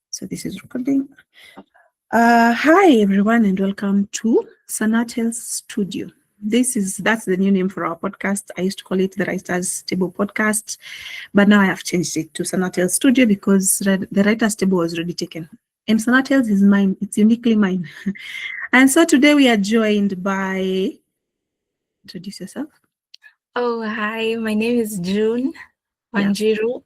So this is recording. Hi everyone and welcome to SanaaTales Studio. That's the new name for our podcast. I used to call it the Writers Table Podcast, but now I have changed it to SanaaTales Studio because the Writers Table was already taken. And SanaaTales is mine. It's uniquely mine. And so today we are joined by, introduce yourself. Oh, hi. My name is June Yeah. Wanjiru.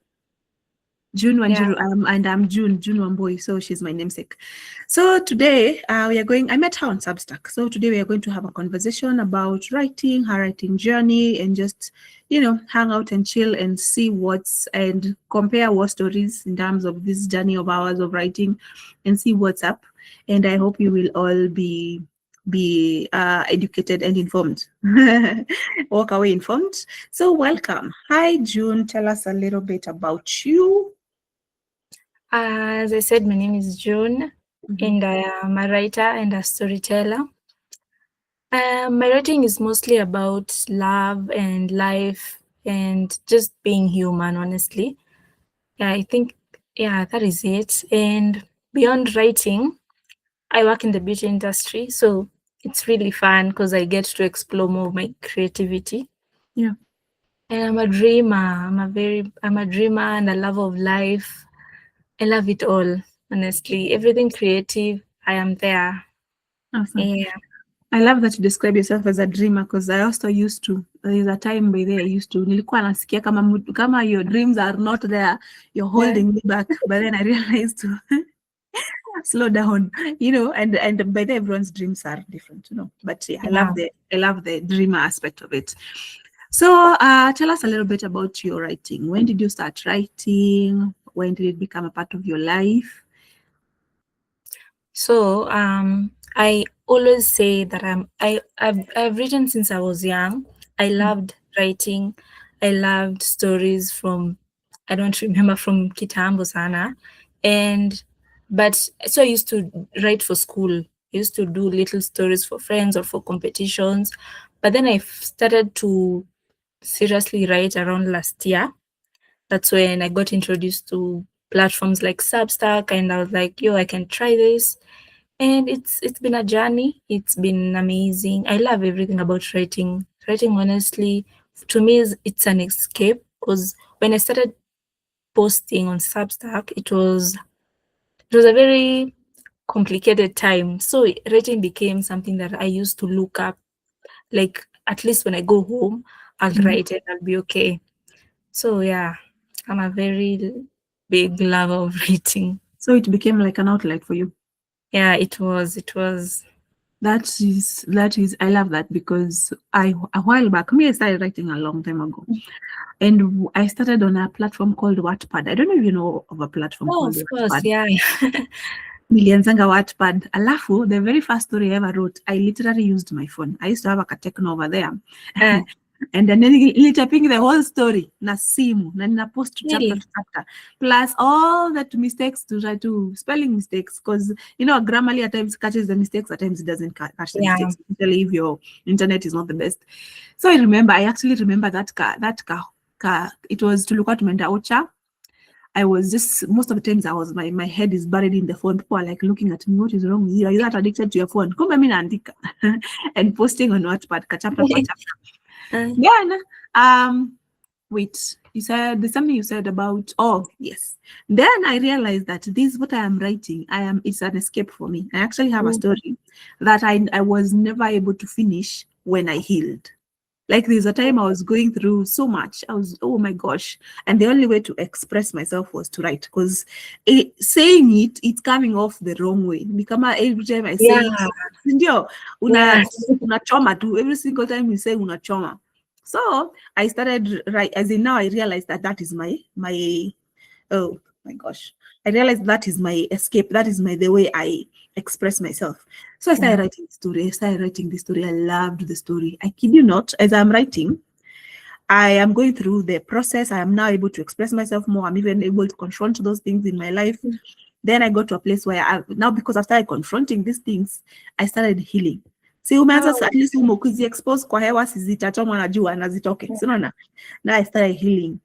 June Yeah. Wanjiru, and I'm June Wamboi, so she's my namesake. So today I met her on Substack. So today we are going to have a conversation about writing, her writing journey, and just, hang out and chill and and compare war stories in terms of this journey of ours of writing and see what's up. And I hope you will all be educated and informed. Walk away informed. So welcome. Hi, June. Tell us a little bit about you. As I said, my name is June, and I am a writer and a storyteller. My writing is mostly about love and life and just being human, honestly. Yeah, I think, that is it. And beyond writing, I work in the beauty industry, so it's really fun because I get to explore more of my creativity. Yeah. And I'm a dreamer. I'm a dreamer and a lover of life. I love it all, honestly. Everything creative, I am there. Awesome. Yeah. I love that you describe yourself as a dreamer because I also used to. There's a time by there I used to. Nilikuwa nasikia kama your dreams are not there, you're holding me back. But then I realized to slow down, and by then everyone's dreams are different, But yeah, I love the dreamer aspect of it. So tell us a little bit about your writing. When did you start writing? When did it become a part of your life? So I always say that I've written since I was young. I loved writing. I loved stories from, I don't remember, from kitambo sana. But so I used to write for school. I used to do little stories for friends or for competitions. But then I started to seriously write around last year. That's when I got introduced to platforms like Substack, and I was like, yo, I can try this. And it's been a journey. It's been amazing. I love everything about writing. Writing, honestly, to me, it's an escape, because when I started posting on Substack, it was a very complicated time. So writing became something that I used to look up. Like, at least when I go home, I'll write it. I'll be okay. So yeah, I'm a very big lover of reading. So it became like an outlet for you. Yeah, it was. It was. That is I love that because a while back, I started writing a long time ago. And I started on a platform called Wattpad. I don't know if you know of a platform Oh, called of course, Wattpad. yeah. Nilianzanga Wattpad. Alafu, the very first story I ever wrote, I literally used my phone. I used to have a Techno over there. And then nilityping the whole story na simu na nina post to chapter Really? to chapter, plus all that mistakes to try to spelling mistakes, because Grammarly at times catches the mistakes, at times it doesn't catch the Yeah. mistakes, especially if your internet is not the best. So I actually remember that car it was to look at Menda Ocha. I was just, most of the times my head is buried in the phone. People are like looking at me, what is wrong with you? Are you that addicted to your phone? Kumbe mimi naandika and posting on Wattpad chapter per chapter. Then wait, you said there's something you said about, oh yes. Then I realized that this what I am writing, it's an escape for me. I actually have a story that I was never able to finish when I healed. Like there's a time I was going through so much. I was, oh my gosh. And the only way to express myself was to write, because saying it's coming off the wrong way. Every time I say it, ndio, unachoma tu. Every single time you say unachoma. So I started as in now I realized that is my oh my gosh. I realized that is my escape. That is the way I express myself. So I started writing the story. I started writing the story. I loved the story. I kid you not, as I'm writing, I am going through the process. I am now able to express myself more. I'm even able to confront those things in my life. Then I got to a place where now, because I started confronting these things, I started healing. Si umeanza at least ukiziexpose kwa hewa zitachomwa na jua na zitoke. So now I started healing.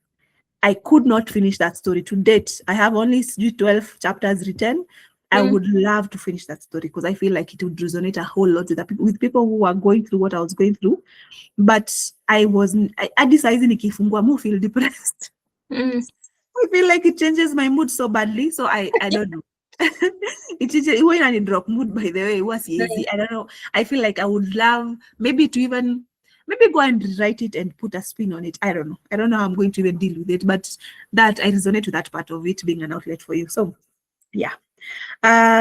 I could not finish that story to date. I have only 12 chapters written. I would love to finish that story because I feel like it would resonate a whole lot with people who are going through what I was going through. But I wasn't. I decided nikifungua mu feel depressed. I feel like it changes my mood so badly. So I don't know. It changes when I drop mood. By the way, it was easy. I don't know. I feel like I would love maybe to even maybe go and rewrite it and put a spin on it. I don't know. I don't know how I'm going to even deal with it. But that I resonate with that part of it being an outlet for you. So yeah.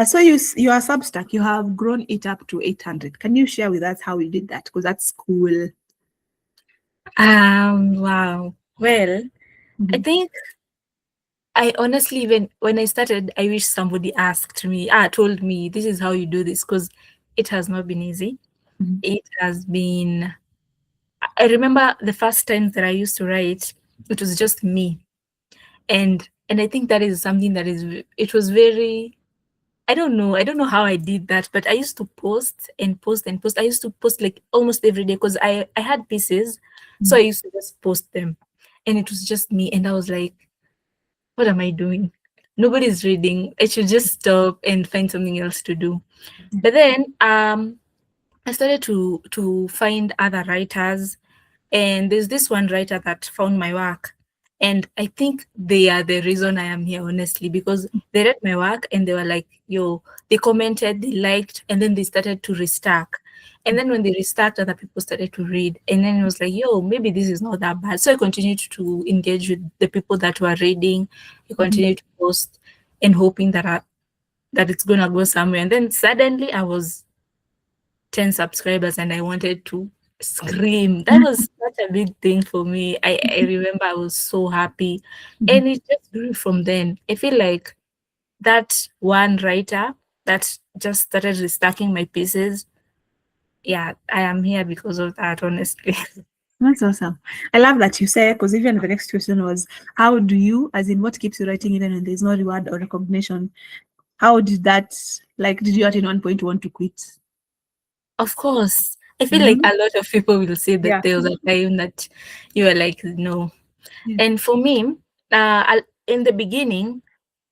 So your Substack, you have grown it up to 800. Can you share with us how you did that? Because that's cool. Wow. Well, I Mhm. think I honestly, even when I started, I wish somebody told me this is how you do this, because it has not been easy. Mhm. It has been, I remember the first time that I used to write, it was just me. And I think that is something that it was very, I don't know how I did that, but I used to post and post and post. I used to post like almost every day because I had pieces. So I used to just post them. And it was just me. And I was like, what am I doing? Nobody's reading. I should just stop and find something else to do. But then I started to find other writers, and there's this one writer that found my work. And I think they are the reason I am here, honestly, because they read my work and they were like, yo, they commented, they liked, and then they started to restack. And then when they restacked, other people started to read. And then it was like, yo, maybe this is not that bad. So I continued to engage with the people that were reading. I continued to post and hoping that it's gonna go somewhere. And then suddenly I was 10 subscribers and I wanted to scream. That was such a big thing for me. I remember I was so happy. Mhm. And it just grew from then. I feel like that one writer that just started restacking my pieces. Yeah, I am here because of that, honestly. That's awesome. I love that you said, because even the next question was, how do you, as in what keeps you writing even when there's no reward or recognition? How did that, like, did you at one point want to quit? Of course. I feel like Mhm. a lot of people will say that Yeah. there was a time that you were like, no. Yeah. And for me, in the beginning,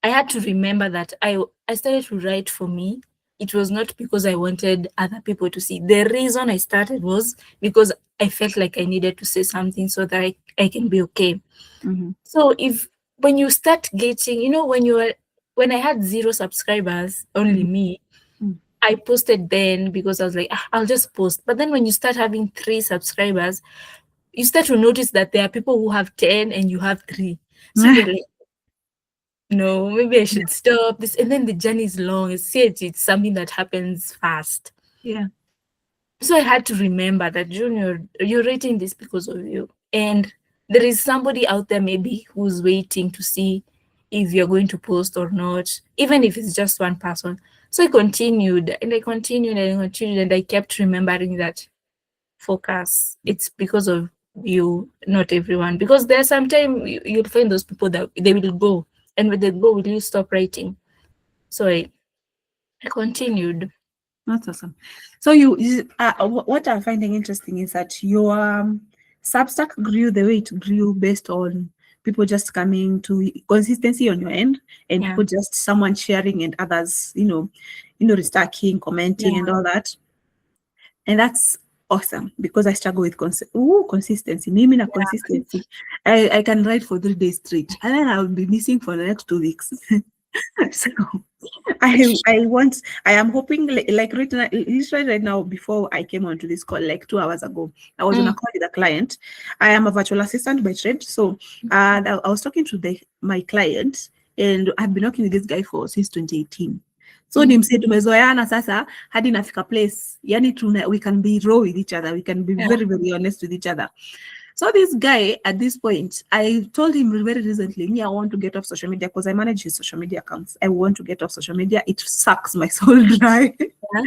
I had to remember that I started to write for me. It was not because I wanted other people to see. The reason I started was because I felt like I needed to say something so that I can be okay. Mm-hmm. So if when you start getting, when I had 0 subscribers, only Mm-hmm. me, Mm-hmm. I posted then because I was like, I'll just post. But then when you start having 3 subscribers, you start to notice that there are people who have 10 and you have 3. So you're like, no, maybe I Yeah. should stop this. And then the journey is long. It's something that happens fast. Yeah. So I had to remember that, Junior, you're rating this because of you. And there is somebody out there maybe who's waiting to see if you're going to post or not, even if it's just one person. So I continued and I continued and I continued and I kept remembering that focus. It's because of you, not everyone. Because there's sometimes you'll find those people that they will go. And when they go, will you stop writing? So I continued. That's awesome. So what I'm finding interesting is that your Substack grew the way it grew based on people just coming to consistency on your end, and Yeah. people just someone sharing and others, restacking, commenting, and Yeah. all that. And that's awesome because I struggle with consistency. Mimi na consistency. I can write for 3 days straight, and then I'll be missing for the next 2 weeks. So I am hoping like literally right now before I came onto this call like 2 hours ago, I was on a Mm. call with a client. I am a virtual assistant by trade. So I was talking to my client, and I've been working with this guy since 2018. So Mm. nimse tumezoeana sasa hadi nafika place yani we can be raw with each other, we can be Yeah. very very honest with each other. So this guy, at this point, I told him very recently, me, I want to get off social media because I manage his social media accounts. I want to get off social media. It sucks my soul dry. Yeah.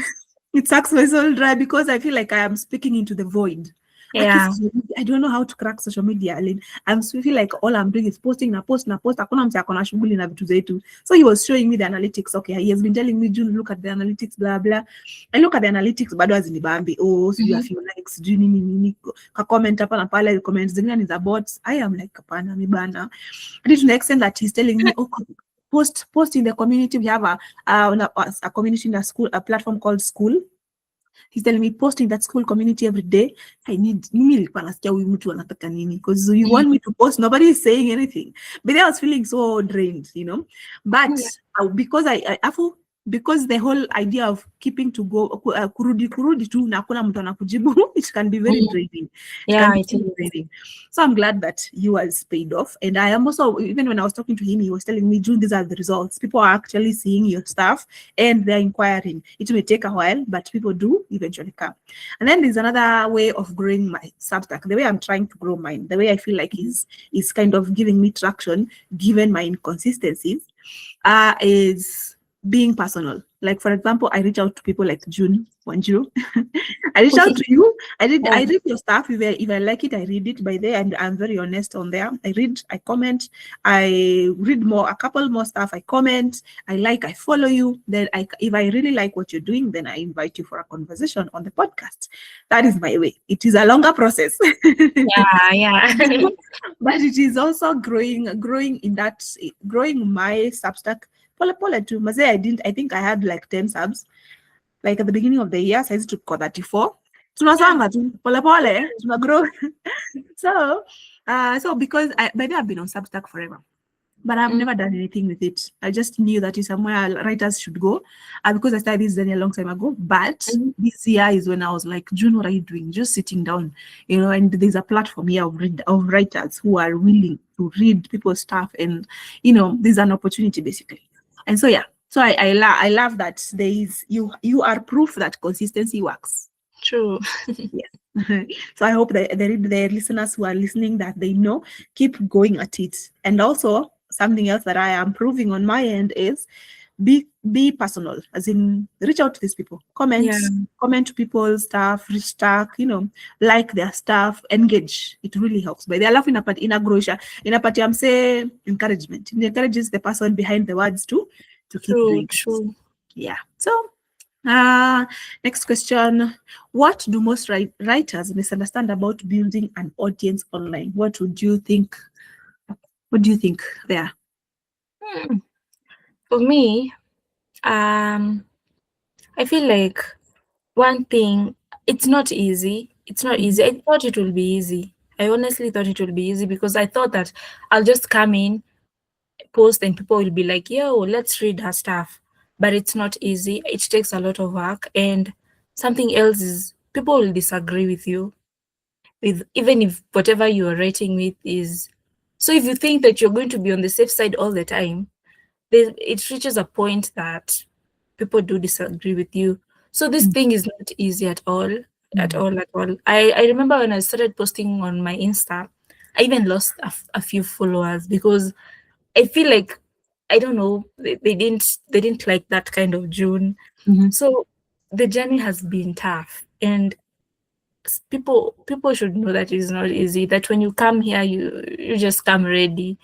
It sucks my soul dry because I feel like I am speaking into the void. I hate Yeah. social media. I don't know how to crack social media. I'm feel like all I'm doing is posting na post na post. Hakuna mtu akona shughuli na vitu zetu. So he was showing me the analytics. Okay, he has been telling me, June, look at the analytics, blah blah. I look at the analytics, bado hazinibambi. Oh, so you have Mhm. few likes, sijui nini nini, ka comment hapa na pale, comments zingine ni za bots. I am like, hapana, mibana. And to the extent that he's telling me, oh, post in the community. We have a community in a school, a platform called School. He's telling me posting that school community every day. I need mimi nilikuwa nasikia huyu mtu anataka nini, because you want me to post, nobody is saying anything. But I was feeling so drained, you know. But Yeah. because because the whole idea of keeping to go kurudi tu na hakuna mtu anakujibu, it can be very Mhm. draining. It can Yeah, be it very is. draining. So I'm glad that you was paid off. And I am also, even when I was talking to him, he was telling me, June, these are the results. People are actually seeing your stuff and they're inquiring. It may take a while, but people do eventually come. And then there's another way of growing my Substack. The way I'm trying to grow mine, the way I feel like is kind of giving me traction, given my inconsistencies, is being personal. Like, for example, I reach out to people like June Wanjiru. I reach out to you. I Yeah. read your stuff. If I like it, I read it by there, and I'm very honest on there. I read, I comment, I read more, a couple more stuff. I comment, I follow you. Then if I really like what you're doing, then I invite you for a conversation on the podcast. That is my way. It is a longer process. Yeah, yeah. But it is also growing my Substack. Pole pole too. Maze, I think I had like 10 subs. Like at the beginning of the year, size to 34. Tunasonga tu, pole pole, tunagrow. So because maybe I've been on Substack forever, but I've never done anything with it. I just knew that it's somewhere writers should go, because I started this journey a long time ago. But Mhm. this year is when I was like, June, what are you doing? Just sitting down, you know. And there's a platform here of writers who are willing to read people's stuff, and there's an opportunity basically. And so yeah, so I love that you are proof that consistency works. True. Yes. So I hope that the listeners who are listening, that they know, keep going at it. And also something else that I am proving on my end is be personal, as in reach out to these people, Yeah. comment to people's stuff, reach stack, like their stuff, engage. It really helps. But they love inapatia mse encouragement. It encourages the person behind the words to keep True. doing it. True. Yeah. So next question. What do most writers misunderstand about building an audience online? What do you think there? Hmm. For me, I feel like one thing, it's not easy. It's not easy. I thought it will be easy. I honestly thought it will be easy because I thought that I'll just come in, post, and people will be like, yo, let's read her stuff. But it's not easy. It takes a lot of work. And something else is people will disagree with you, with even if whatever you are writing with is. So if you think that you're going to be on the safe side all the time, it reaches a point that people do disagree with you. So this thing is not easy at all, at Mm. all, at all. I remember when I started posting on my Insta, I even lost a few followers because I feel like, I don't know, they didn't like that kind of June. Mhm. So the journey has been tough, and people should know that it's not easy. That when you come here, you just come ready.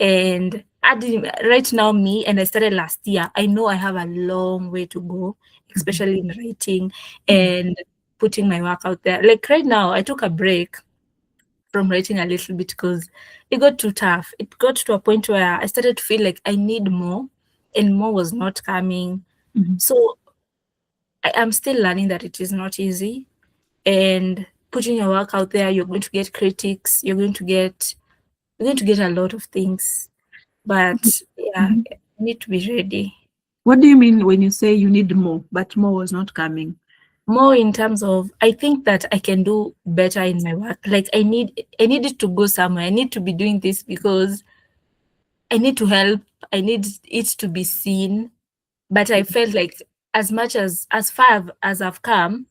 And right now, me, and I started last year, I know I have a long way to go, especially in writing and putting my work out there. Like right now, I took a break from writing a little bit because it got too tough. It got to a point where I started to feel like I need more, and more was not coming. Mhm. So I am still learning that it is not easy. And putting your work out there, you're going to get critics, you're going to get a lot of things. But yeah, Mhm. you need to be ready. What do you mean when you say you need more, but more was not coming? More in terms of, I think that I can do better in my work. Like I need it to go somewhere. I need to be doing this because I need to help. I need it to be seen. But I felt like as far as I've come,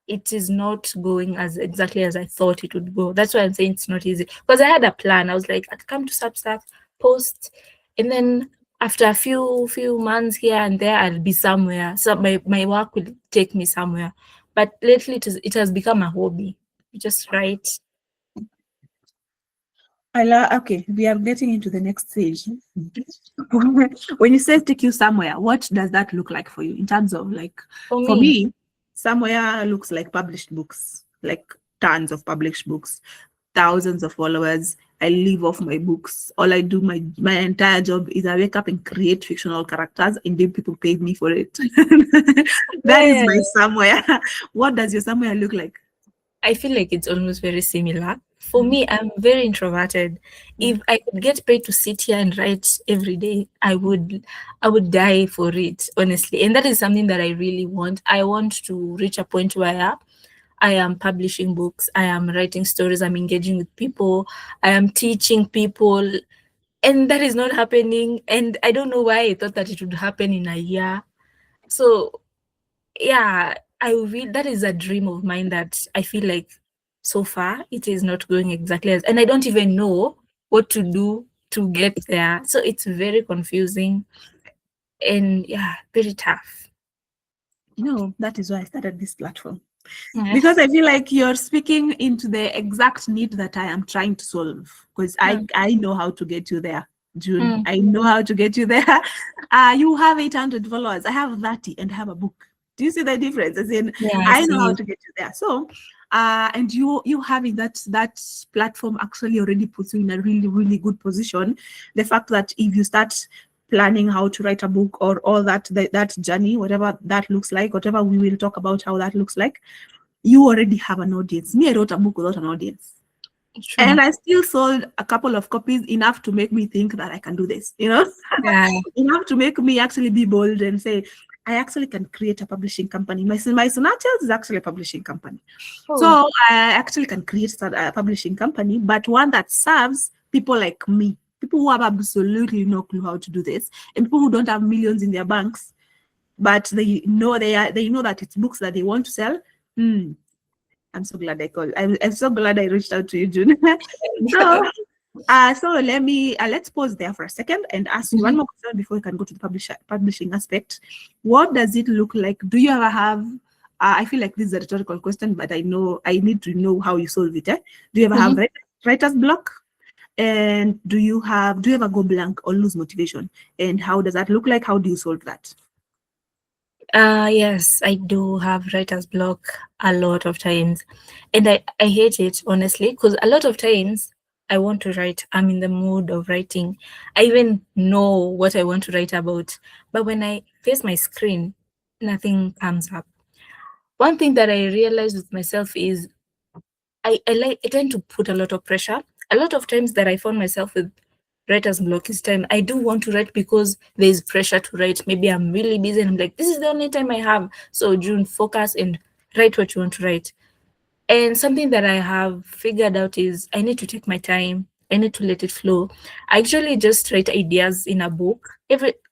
it is not going as exactly as I thought it would go. That's why I'm saying it's not easy. Because I had a plan. I was like, I'd come to Substack, post, and then after a few months here and there, I'll be somewhere. So my work will take me somewhere. But lately it has become a hobby. You just write. Okay, we are getting into the next stage. When you say take you somewhere, what does that look like for you in terms of like, For for me, me, somewhere looks like published books, like tons of published books, thousands of followers. I live off my books. All I do, my entire job is I wake up and create fictional characters, and then people pay me for it. That is yeah, my somewhere. What does your somewhere look like? I feel like it's almost very similar. For me, I'm very introverted. If I could get paid to sit here and write every day, I would die for it, honestly. And that is something that I really want. I want to reach a point where I am publishing books, I am writing stories, I'm engaging with people, I am teaching people, and that is not happening. And I don't know why I thought that it would happen in a year. So yeah, that is a dream of mine that I feel like so far it is not going exactly as, and I don't even know what to do to get there. So it's very confusing and yeah, very tough. That is why I started this platform. Yeah. Because I feel like you're speaking into the exact need that I am trying to solve. Because Mm, I know how to get you there, June. mm. I know how to get you there. You have 800 followers. I have 30 and I have a book. Do you see the difference? As in, Yeah, I I know how see. to get you there. So, and you having that platform actually already puts you in a really, really good position. The fact that if you start planning how to write a book or all that journey, whatever that looks like, whatever we will talk about how that looks like, you already have an audience. Me, I wrote a book without an audience. True. And I still sold a couple of copies, enough to make me think that I can do this, Yeah. enough to make me actually be bold and say, I actually can create a publishing company. My SanaaTales is actually a publishing company. Oh, So I actually can create a publishing company, but one that serves people like me, people who have absolutely no clue how to do this, and people who don't have millions in their banks, but they know that it's books that they want to sell. Hmm. I'm so glad I called. I'm so glad I reached out to you, June. so, let's pause there for a second and ask you one Mhm. more question before we can go to the publishing aspect. What does it look like? Do you ever have? I feel like this is a rhetorical question, but I know I need to know how you solve it. Do you ever have Mhm. writer's block? And do you ever go blank or lose motivation? And how does that look like? How do you solve that? Yes, I do have writer's block a lot of times. And I hate it, honestly, because a lot of times I want to write. I'm in the mood of writing. I even know what I want to write about. But when I face my screen, nothing comes up. One thing that I realized with myself is I tend to put a lot of pressure. A lot of times that I found myself with writer's block is time. I do want to write because there's pressure to write. Maybe I'm really busy and I'm like, this is the only time I have. So June, focus and write what you want to write. And something that I have figured out is I need to take my time. I need to let it flow. I actually just write ideas in a book.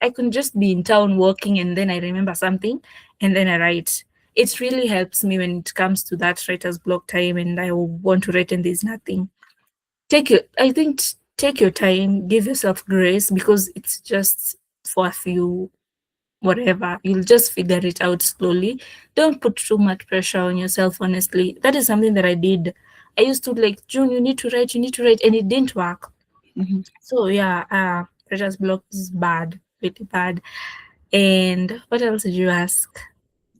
I can just be in town walking and then I remember something and then I write. It really helps me when it comes to that writer's block time and I want to write and there's nothing. Take your time, give yourself grace because it's just for a few whatever. You'll just figure it out slowly. Don't put too much pressure on yourself, honestly. That is something that I did. I used to like, June, you need to write, and it didn't work. Mhm. So yeah, pressure's block is bad, really bad. And what else did you ask?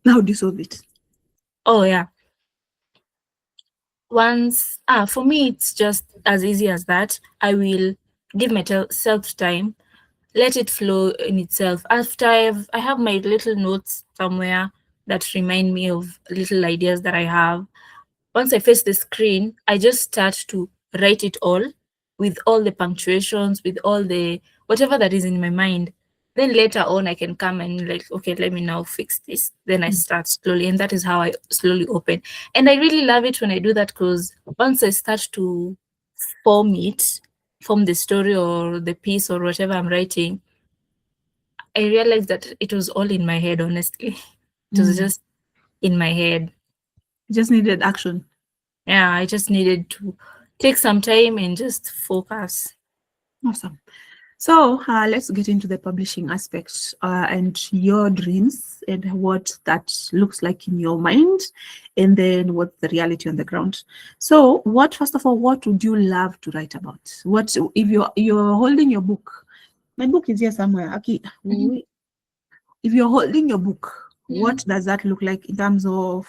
How do you solve it? Oh yeah. For me it's just as easy as that. I will give myself time, let it flow in itself. After I have my little notes somewhere that remind me of little ideas that I have. Once I face the screen, I just start to write it all with all the punctuations, with all the whatever that is in my mind. Then later on, I can come and like, okay, let me now fix this. Then I start slowly, and that is how I slowly open. And I really love it when I do that because once I start to form it, form the story or the piece or whatever I'm writing, I realized that it was all in my head, honestly. It was Mm. just in my head. Just needed action. Yeah, I just needed to take some time and just focus. Awesome. So let's get into the publishing aspect and your dreams and what that looks like in your mind, and then what's the reality on the ground. So, first of all, what would you love to write about? What if you're holding your book? My book is here somewhere. Aki, Mhm. if you're holding your book, Mhm. what does that look like in terms of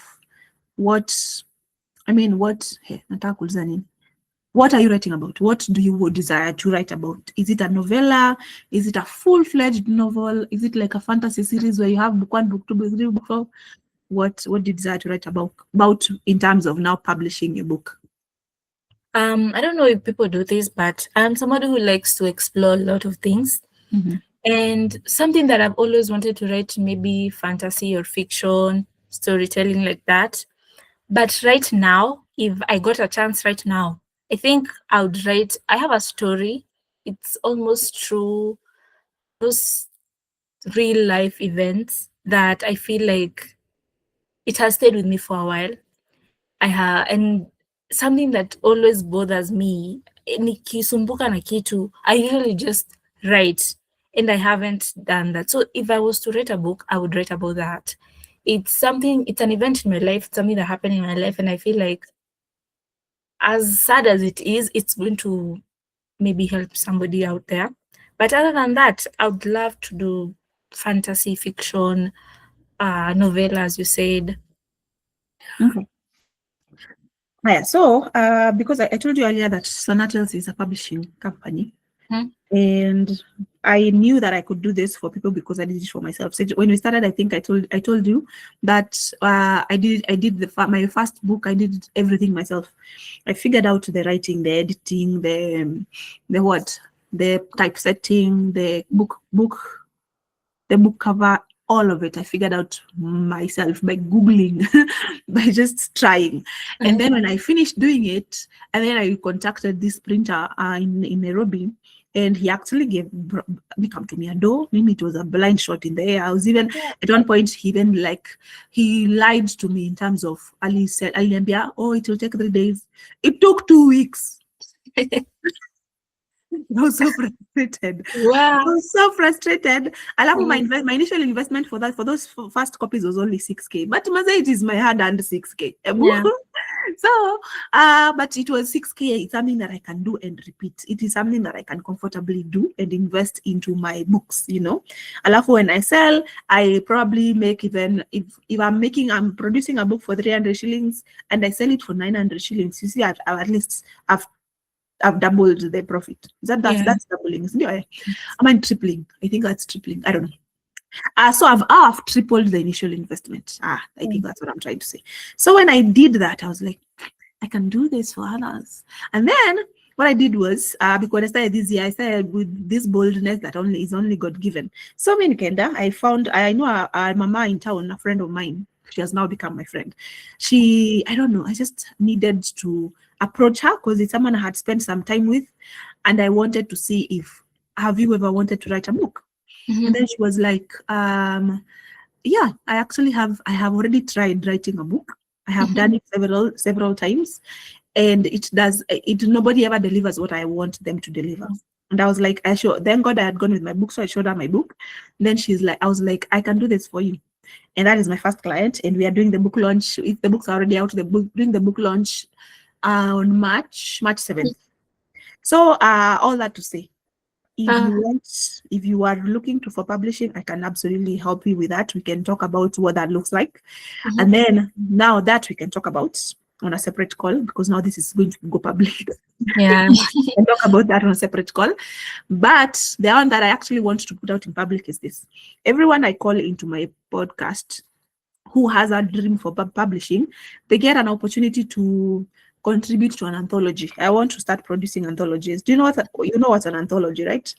what? I mean, what? Hey, nataka kuuliza nini? What are you writing about? What do you desire to write about? Is it a novella? Is it a full-fledged novel? Is it like a fantasy series where you have book one, book two, book three, book four? What do you desire to write about in terms of now publishing your book? I don't know if people do this, but I'm somebody who likes to explore a lot of things. Mhm. And something that I've always wanted to write, maybe fantasy or fiction, storytelling like that. But right now, if I got a chance right now, I think I would write. I have a story. It's almost true, those real life events that I feel like it has stayed with me for a while. And something that always bothers me, nikisumbuka na kitu, I usually just write, and I haven't done that. So if I was to write a book, I would write about that. It's an event in my life, something that happened in my life, and I feel like, as sad as it is, it's going to maybe help somebody out there. But other than that, I would love to do fantasy fiction, novella, as you said. Okay. Yeah, so because I told you earlier that SanaaTales is a publishing company, Hmm. and I knew that I could do this for people because I did it for myself. So when we started, I think I told you that I did my first book. I did everything myself. I figured out the writing, the editing, the typesetting, the book cover, all of it. I figured out myself by Googling, by just trying. And then when I finished doing it, and then I contacted this printer in Nairobi, and he actually come to me a door. Maybe it was a blind shot in the air. I was even at one point he lied to me in terms of Ali said Aliambia, oh, it will take 3 days. It took 2 weeks. I was so frustrated. I Wow. was so frustrated. Alafu Mm. my initial investment for those first copies was only 6K. But Maza, it is my hard-earned 6K. Yeah. So, but it was 6K. It's something that I can do and repeat. It is something that I can comfortably do and invest into my books, Alafu, when I sell, I probably make, even if I'm producing a book for 300 shillings and I sell it for 900 shillings, you see, at least I've doubled the profit. Yeah. That's doubling, isn't it? Am I tripling? I think that's tripling. I don't know. So I've tripled the initial investment. I think that's what I'm trying to say. So when I did that, I was like, I can do this for others. And then what I did was, because I started this year, I started with this boldness that is only God given. So in Kenda, I know a mama in town, a friend of mine. She has now become my friend. I don't know, I just needed to approach her because it's someone I had spent some time with, and I wanted to see if, have you ever wanted to write a book? And then she was like, yeah, I have already tried writing a book. I have done it several times, and nobody ever delivers what I want them to deliver. And I was like, thank God I had gone with my book, so I showed her my book. And then I was like, I can do this for you. And that is my first client, and we are doing the book launch. If the books are already out, doing the book launch on March 7th. So all that to say, if you are looking for publishing, I can absolutely help you with that. We can talk about what that looks like. And then now that we can talk about on a separate call, because now this is going to go public. Yeah. We can talk about that on a separate call. But the one that I actually want to put out in public is this. Everyone I call into my podcast who has a dream for publishing, they get an opportunity to contribute to an anthology. I want to start producing anthologies. Do you know what's an anthology, right?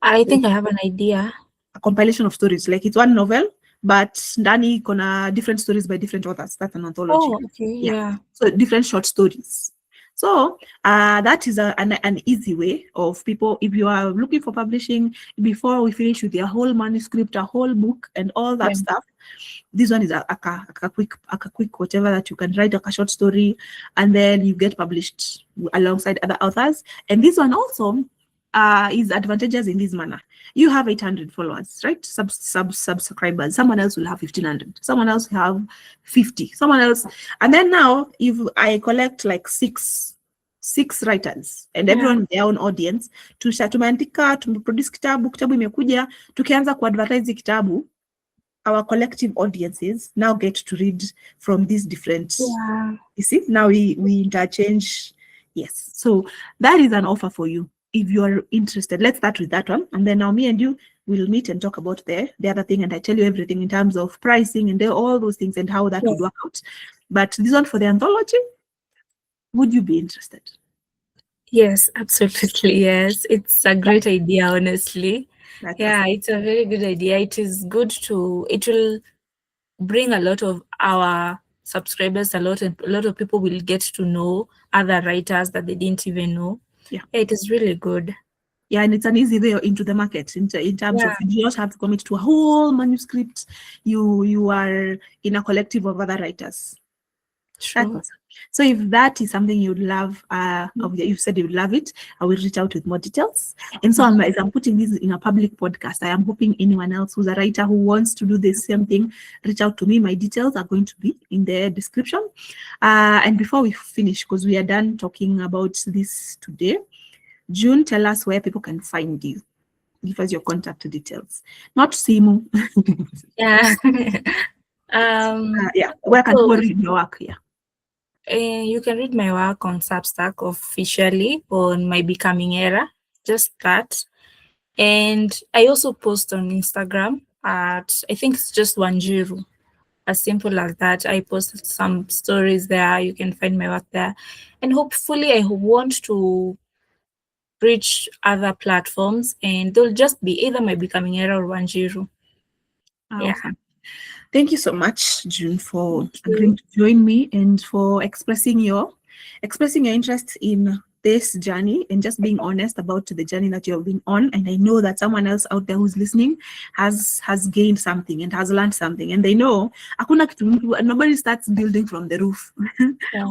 I think I have an idea. A compilation of stories. Like, it's one novel, but ndani kuna different stories by different authors. That's an anthology. Oh, okay. Yeah. Yeah. So different short stories. So that is an easy way of people, if you are looking for publishing, before we finish with your whole manuscript, a whole book and all that Yeah. stuff, this one is a quick whatever that you can write, a short story, and then you get published alongside other authors. And this one also, is advantageous in this manner. You have 800 followers, right? Subscribers. Someone else will have 1500. Someone else will have 50. Someone else, and then now if I collect like six writers and everyone their own audience, tumeandika, tumeproduce kitabu imekuja, tukianza kuadvertise kitabu, our collective audiences now get to read from these different. You see, now we interchange. Yes, so that is an offer for you if you are interested. Let's start with that one, and then now me and you will meet and talk about the other thing, and I tell you everything in terms of pricing and all those things and how that would work out. But this one for the anthology, would you be interested? Yes, absolutely. Yes, it's a great idea, honestly. It's a very good idea. It is good it will bring a lot of our subscribers, a lot of people will get to know other writers that they didn't even know. It is really good. And it's an easy way into the market in terms of you don't have to commit to a whole manuscript. You are in a collective of other writers. Sure. So if that is something you'd love, you said you would love it, I will reach out with more details. And so as I'm putting this in a public podcast, I am hoping anyone else who's a writer who wants to do the same thing, reach out to me. My details are going to be in the description. And before we finish, because we are done talking about this today, June, tell us where people can find you. Give us your contact details. Not Simu. Where can people read your work? You can read my work on Substack officially on my Becoming Era, just that. And I also post on Instagram at, I think it's just Wanjiru, as simple as that. I post some stories there. You can find my work there. And hopefully I want to reach other platforms, and they'll just be either my Becoming Era or Wanjiru. Awesome. Thank you so much, June, for agreeing to join me and for expressing your interest in this journey and just being honest about the journey that you've been on. And I know that someone else out there who's listening has gained something and has learned something. And they know nobody starts building from the roof.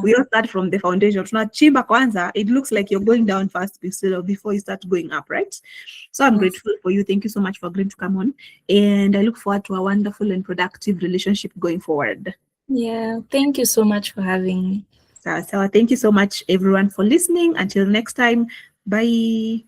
We all start from the foundation. Chimba kwanza, it looks like you're going down fast before you start going up, right? So I'm grateful for you. Thank you so much for agreeing to come on. And I look forward to a wonderful and productive relationship going forward. Yeah, thank you so much for having me. So thank you so much, everyone, for listening. Until next time, bye.